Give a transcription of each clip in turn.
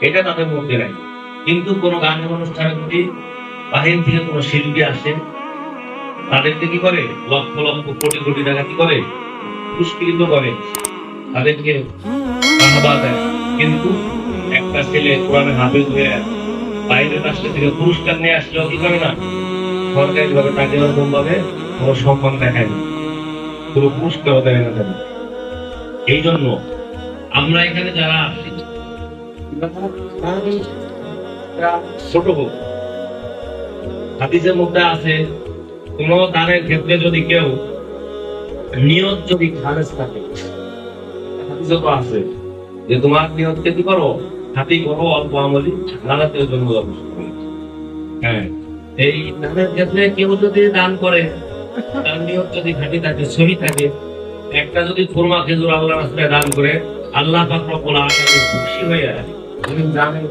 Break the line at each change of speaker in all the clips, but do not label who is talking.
এটা তাদের মধ্যে নাই। কিন্তু কোনো গানের অনুষ্ঠানে যদি বাহির থেকে কোনো শিল্পী আসে, তাদেরকে কি করে, লক্ষ লক্ষ কোটি কোটি টাকা কি করে, পুরস্কৃত করে, তাদেরকে বাহবা দেয়। কিন্তু একটা ছেলে কোরআনে হাফেজ হয়ে বাইরের রাষ্ট্র থেকে পুরস্কার নিয়ে আসলেও কি করে না, সরকারি ভাবে তাকে এরকম ভাবে কোনো সম্মান দেখায় না, কোনো পুরস্কারও দেয় না তাদের। এই জন্য আমরা এখানে যারা আসি, ছোট হোক, হাদিসের মধ্যে আছে কোন দানের ক্ষেত্রে যদি কেউ নিয়ত যদি খালেস থাকে, হাদিসে তো আছে যে তোমার নিয়তকে কি করো, খাঁটি করো, অল্প আমলি, লাগাতে জন্য যথেষ্ট। হ্যাঁ, এই দানের ক্ষেত্রে কেউ যদি দান করে, তার নিয়ত যদি খাঁটি থাকে, সহি থাকে, একটা যদি খুরমা খেজুর আল্লাহর রাস্তায় দান করে, আল্লাহ পাক রব্বুল আলামিন খুশি হয়ে উনি জানেন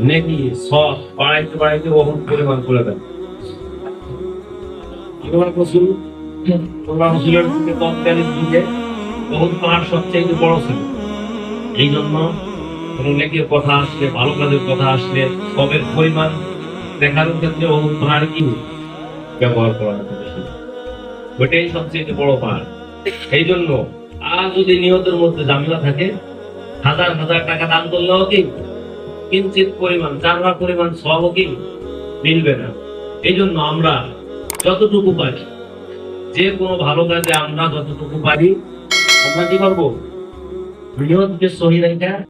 নেকি সব বাড়াইতে বাড়াইতে বহুত পরিমাণ করে দেন। আল্লাহ রাসূল সাল্লাল্লাহু আলাইহি ওয়াসাল্লামের তৎকালীন যুগে বহুত পাহাড় সবচেয়ে বড় ছিল। এই জন্য কোনো নেকির কথা আসলে, ভালো কাজের কথা আসলে, সবের পরিমাণ দেখানোর ক্ষেত্রে বহুত পাহাড় কি ব্যবহার করা হতো বেশি, ওইটাই সবচেয়ে বড় পাহাড়। এই জন্য আর যদি নিয়তের মধ্যে ঝামেলা থাকে, হাজার হাজার টাকা দান করলেও কি কিঞ্চিত পরিমাণ, চারবার পরিমাণ সবও কি মিলবে না। এই জন্য আমরা যতটুকু পারি, যে কোনো ভালো কাজে আমরা যতটুকু পারি, আমরা কি করবো, নিয়তকে সহি রাখা